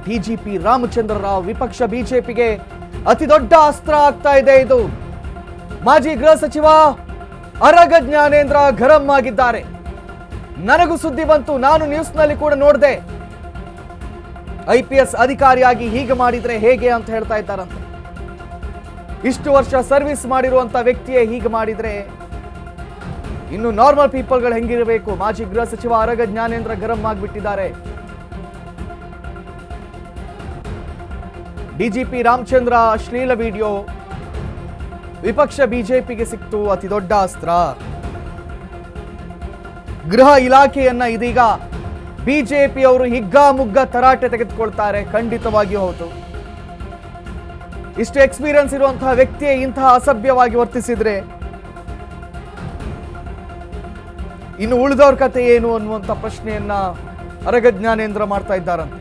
DGP Ramachandra Rao ವಿಪಕ್ಷ ಬಿಜೆಪಿಗೆ ಅತಿ ದೊಡ್ಡ ಅಸ್ತ್ರ ಆಗ್ತಾ ಇದೆ. ಇದು ಮಾಜಿ ಗೃಹ ಸಚಿವ ಅರಗ ಜ್ಞಾನೇಂದ್ರ ಗರಂ ಆಗಿದ್ದಾರೆ. ನನಗೂ ಸುದ್ದಿ ಬಂತು, ನಾನು ನ್ಯೂಸ್ನಲ್ಲಿ ಕೂಡ ನೋಡಿದೆ. IPS ಅಧಿಕಾರಿಯಾಗಿ ಹೀಗೆ ಮಾಡಿದ್ರೆ ಹೇಗೆ ಅಂತ ಹೇಳ್ತಾ ಇದ್ದಾರಂತೆ. ಇಷ್ಟು ವರ್ಷ ಸರ್ವಿಸ್ ಮಾಡಿರುವಂತ ವ್ಯಕ್ತಿಯೇ ಹೀಗೆ ಮಾಡಿದ್ರೆ ಇನ್ನು ನಾರ್ಮಲ್ ಪೀಪಲ್ಗಳು ಹೆಂಗಿರಬೇಕು? ಮಾಜಿ ಗೃಹ ಸಚಿವ ಅರಗ ಜ್ಞಾನೇಂದ್ರ ಗರಂ ಆಗಿಬಿಟ್ಟಿದ್ದಾರೆ. ಡಿಜಿಪಿ ರಾಮಚಂದ್ರ ಅಶ್ಲೀಲ ವಿಡಿಯೋ ವಿಪಕ್ಷ ಬಿಜೆಪಿಗೆ ಸಿಕ್ತು ಅತಿ ದೊಡ್ಡ ಅಸ್ತ್ರ. ಗೃಹ ಇಲಾಖೆಯನ್ನ ಇದೀಗ ಬಿಜೆಪಿಯವರು ಹಿಗ್ಗಾಮುಗ್ಗ ತರಾಟೆ ತೆಗೆದುಕೊಳ್ತಾರೆ. ಖಂಡಿತವಾಗಿಯೂ ಹೌದು. ಇಷ್ಟು ಎಕ್ಸ್ಪೀರಿಯನ್ಸ್ ಇರುವಂತಹ ವ್ಯಕ್ತಿಯೇ ಇಂತಹ ಅಸಭ್ಯವಾಗಿ ವರ್ತಿಸಿದ್ರೆ ಇನ್ನು ಉಳಿದವ್ರ ಕತೆ ಏನು ಅನ್ನುವಂಥ ಪ್ರಶ್ನೆಯನ್ನ ಅರಗ ಜ್ಞಾನೇಂದ್ರ ಮಾಡ್ತಾ ಇದ್ದಾರಂತೆ.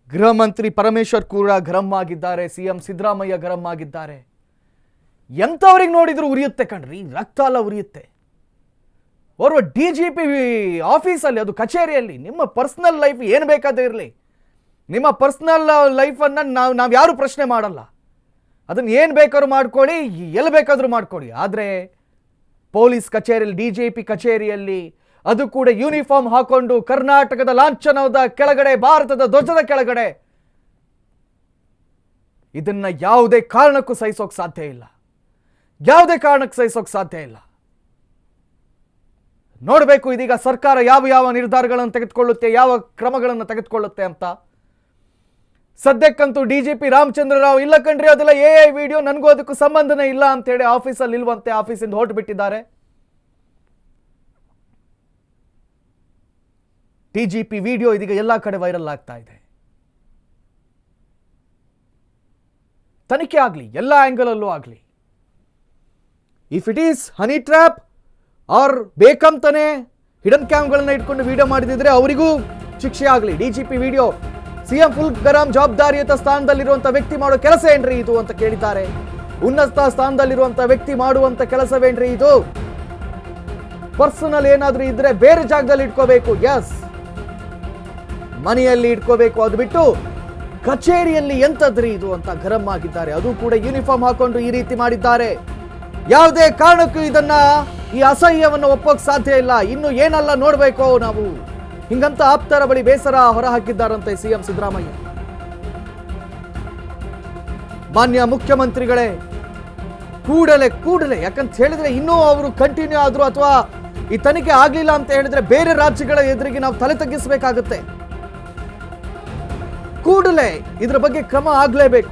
ಗೃಹ ಮಂತ್ರಿ ಪರಮೇಶ್ವರ್ ಕೂಡ ಗರಂ ಆಗಿದ್ದಾರೆ. CM ಸಿದ್ದರಾಮಯ್ಯ ಗರಂ ಆಗಿದ್ದಾರೆ. ಎಂಥವ್ರಿಗೆ ನೋಡಿದ್ರು ಉರಿಯುತ್ತೆ ಕಣ್ರಿ, ರಕ್ತ ಎಲ್ಲ ಉರಿಯುತ್ತೆ. ಓರ್ವ DGP ಆಫೀಸಲ್ಲಿ, ಅದು ಕಚೇರಿಯಲ್ಲಿ ನಿಮ್ಮ ಪರ್ಸನಲ್ ಲೈಫ್ ಏನು ಬೇಕಾದ್ರೂ ಇರಲಿ, ನಿಮ್ಮ ಪರ್ಸನಲ್ ಲೈಫನ್ನು ನಾವು ಯಾರು ಪ್ರಶ್ನೆ ಮಾಡಲ್ಲ. ಅದನ್ನು ಏನು ಬೇಕಾದ್ರೂ ಮಾಡ್ಕೊಳ್ಳಿ, ಎಲ್ಲಿ ಬೇಕಾದ್ರೂ ಮಾಡ್ಕೊಳ್ಳಿ. ಆದರೆ ಪೊಲೀಸ್ ಕಚೇರಿಯಲ್ಲಿ, DGP ಕಚೇರಿಯಲ್ಲಿ, ಅದು ಕೂಡ ಯೂನಿಫಾರ್ಮ್ ಹಾಕೊಂಡು ಕರ್ನಾಟಕದ ಲಾಂಛನದ ಕೆಳಗಡೆ, ಭಾರತದ ಧ್ವಜದ ಕೆಳಗಡೆ, ಇದನ್ನ ಯಾವುದೇ ಕಾರಣಕ್ಕೂ ಸಹಿಸೋಕೆ ಸಾಧ್ಯ ಇಲ್ಲ. ಯಾವುದೇ ಕಾರಣಕ್ಕೆ ಸಹಿಸೋಕೆ ಸಾಧ್ಯ ಇಲ್ಲ. ನೋಡಬೇಕು ಇದೀಗ ಸರ್ಕಾರ ಯಾವ ನಿರ್ಧಾರಗಳನ್ನು ತೆಗೆದುಕೊಳ್ಳುತ್ತೆ, ಯಾವ ಕ್ರಮಗಳನ್ನು ತೆಗೆದುಕೊಳ್ಳುತ್ತೆ ಅಂತ. ಸದ್ಯಕ್ಕಂತೂ DGP ರಾಮಚಂದ್ರ ರಾವ್ ಇಲ್ಲ ಕಣ್ರಿ, ಅದೆಲ್ಲ AI ವಿಡಿಯೋ, ನನಗೂ ಅದಕ್ಕೂ ಸಂಬಂಧನೇ ಇಲ್ಲ ಅಂತೇಳಿ ಆಫೀಸಲ್ಲಿ ಇಲ್ವಂತೆ, ಆಫೀಸಿಂದ ಹೊರಟು ಬಿಟ್ಟಿದ್ದಾರೆ. DGP ವಿಡಿಯೋ ಇದೀಗ ಎಲ್ಲ ಕಡೆ ವೈರಲ್ ಆಗ್ತಾ ಇದೆ. ತನಿಖೆ ಆಗಲಿ, ಎಲ್ಲ ಆಂಗಲಲ್ಲೂ ಆಗಲಿ. If it is honey trap or ಬೇಕಂತಾನೆ ಹಿಡನ್ ಕ್ಯಾಮ್ಗಳನ್ನ ಇಟ್ಕೊಂಡು ವಿಡಿಯೋ ಮಾಡಿದ್ರೆ ಅವರಿಗೂ ಶಿಕ್ಷೆ ಆಗಲಿ. DGP ವಿಡಿಯೋ CM ಫುಲ್ ಗರಂ ಜವಾಬ್ದಾರಿಯುತ ಸ್ಥಾನದಲ್ಲಿರುವಂಥ ವ್ಯಕ್ತಿ ಮಾಡೋ ಕೆಲಸ ಏನ್ರಿ ಇದು ಅಂತ ಕೇಳಿದ್ದಾರೆ. ಉನ್ನತ ಸ್ಥಾನದಲ್ಲಿರುವಂಥ ವ್ಯಕ್ತಿ ಮಾಡುವಂಥ ಕೆಲಸವೇನ್ರಿ ಇದು? ಪರ್ಸನಲ್ ಏನಾದರೂ ಇದ್ರೆ ಬೇರೆ ಜಾಗದಲ್ಲಿ ಇಟ್ಕೋಬೇಕು. ಎಸ್, ಮನೆಯಲ್ಲಿ ಇಟ್ಕೋಬೇಕು. ಅದು ಬಿಟ್ಟು ಕಚೇರಿಯಲ್ಲಿ ಎಂತದ್ರಿ ಇದು ಅಂತ ಗರಂ ಆಗಿದ್ದಾರೆ. ಅದು ಕೂಡ ಯೂನಿಫಾರ್ಮ್ ಹಾಕೊಂಡು ಈ ರೀತಿ ಮಾಡಿದ್ದಾರೆ. ಯಾವುದೇ ಕಾರಣಕ್ಕೂ ಇದನ್ನ, ಈ ಅಸಹ್ಯವನ್ನು ಒಪ್ಪೋಕ್ ಸಾಧ್ಯ ಇಲ್ಲ. ಇನ್ನು ಏನೆಲ್ಲ ನೋಡ್ಬೇಕು ನಾವು ಹಿಂಗಂತ ಆಪ್ತರ ಬಳಿ ಬೇಸರ ಹೊರಹಾಕಿದ್ದಾರಂತೆ CM ಸಿದ್ದರಾಮಯ್ಯ. ಮಾನ್ಯ ಮುಖ್ಯಮಂತ್ರಿಗಳೇ, ಕೂಡಲೇ ಯಾಕಂತ ಹೇಳಿದ್ರೆ ಇನ್ನೂ ಅವರು ಕಂಟಿನ್ಯೂ ಆದ್ರು ಅಥವಾ ಈ ತನಿಖೆ ಆಗ್ಲಿಲ್ಲ ಅಂತ ಹೇಳಿದ್ರೆ ಬೇರೆ ರಾಜ್ಯಗಳ ಎದುರಿಗೆ ನಾವು ತಲೆ ತಗ್ಗಿಸಬೇಕಾಗುತ್ತೆ. ಕೂಡಲೇ ಇದರ ಬಗ್ಗೆ ಕ್ರಮ ಆಗಲೇಬೇಕು.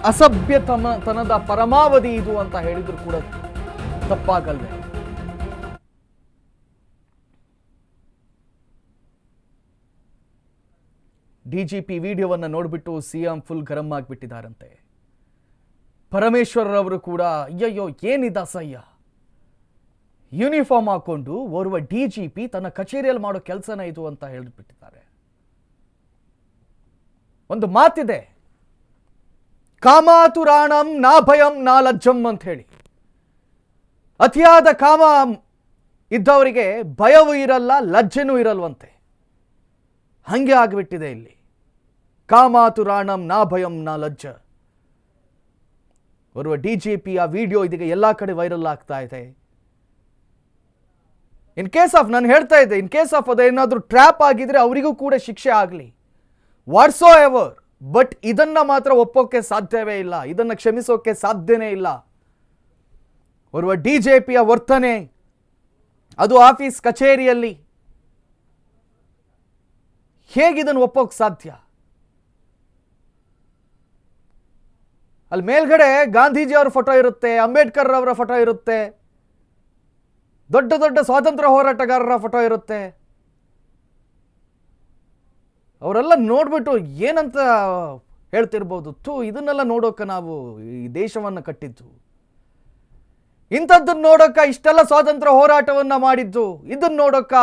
ಅಸಭ್ಯತನದ ಪರಮಾವಧಿ ಇದು ಅಂತ ಹೇಳಿದ್ರು ಕೂಡ ತಪ್ಪಾಗಲ್ವೇ? DGP ವಿಡಿಯೋವನ್ನ ನೋಡ್ಬಿಟ್ಟು CM ಫುಲ್ ಗರಂ ಆಗಿಬಿಟ್ಟಿದ್ದಾರಂತೆ. ಪರಮೇಶ್ವರ್ ಅವರು ಕೂಡ ಅಯ್ಯಯ್ಯೋ ಏನಿದ ಅಸಹ್ಯ, ಯೂನಿಫಾರ್ಮ್ ಹಾಕೊಂಡು ಓರ್ವ DGP ತನ್ನ ಕಚೇರಿಯಲ್ಲಿ ಮಾಡೋ ಕೆಲಸನ ಇದು ಅಂತ ಹೇಳಿಬಿಟ್ಟಿದ್ದಾರೆ. ಒಂದು ಮಾತಿದೆ, ಕಾಮಾತುರಾಣಂ ನಾ ಭಯಂ ನಾ ಲಜ್ಜಂ ಅಂತ ಹೇಳಿ. ಅತಿಯಾದ ಕಾಮ ಇದ್ದವರಿಗೆ ಭಯವೂ ಇರಲ್ಲ, ಲಜ್ಜೆನೂ ಇರಲ್ವಂತೆ. ಹಂಗೆ ಆಗಿಬಿಟ್ಟಿದೆ ಇಲ್ಲಿ. ಕಾಮಾತುರಾಣಂ ನಾ ಭಯಂ ನಾ ಲಜ್ಜ. ಓರ್ವ DGP ಆ ವಿಡಿಯೋ ಇದೀಗ ಎಲ್ಲಾ ಕಡೆ ವೈರಲ್ ಆಗ್ತಾ ಇದೆ. ಇನ್ ಕೇಸ್ ಆಫ್, ನಾನು ಹೇಳ್ತಾ ಇದ್ದೆ, ಇನ್ ಕೇಸ್ ಆಫ್ ಅದೇನಾದ್ರೂ ಟ್ರ್ಯಾಪ್ ಆಗಿದ್ರೆ ಅವರಿಗೂ ಕೂಡ ಶಿಕ್ಷೆ ಆಗಲಿ, ವಾಟ್ಸೋ ಎವರ್. ಬಟ್ ಇದನ್ನ ಮಾತ್ರ ಒಪ್ಪೋಕೆ ಸಾಧ್ಯವೇ ಇಲ್ಲ, ಇದನ್ನ ಕ್ಷಮಿಸೋಕೆ ಸಾಧ್ಯನೇ ಇಲ್ಲ. ಓರ್ವ DGPಯ ವರ್ತನೆ, ಅದು ಆಫೀಸ್ ಕಚೇರಿಯಲ್ಲಿ, ಹೇಗಿದನ್ನು ಒಪ್ಪೋಕೆ ಸಾಧ್ಯ? ಅಲ್ಲಿ ಮೇಲ್ಗಡೆ ಗಾಂಧೀಜಿ ಅವರ ಫೋಟೋ ಇರುತ್ತೆ, ಅಂಬೇಡ್ಕರ್ ಅವರ ಫೋಟೋ ಇರುತ್ತೆ, ದೊಡ್ಡ ದೊಡ್ಡ ಸ್ವಾತಂತ್ರ್ಯ ಹೋರಾಟಗಾರರ ಫೋಟೋ ಇರುತ್ತೆ. ಅವರೆಲ್ಲ ನೋಡ್ಬಿಟ್ಟು ಏನಂತ ಹೇಳ್ತಿರ್ಬೋದು, ಇದನ್ನೆಲ್ಲ ನೋಡೋಕೆ ನಾವು ಈ ದೇಶವನ್ನು ಕಟ್ಟಿದ್ದು, ಇಂಥದ್ದನ್ನು ನೋಡೋಕ ಇಷ್ಟೆಲ್ಲ ಸ್ವಾತಂತ್ರ್ಯ ಹೋರಾಟವನ್ನು ಮಾಡಿದ್ದು, ಇದನ್ನು ನೋಡೋಕ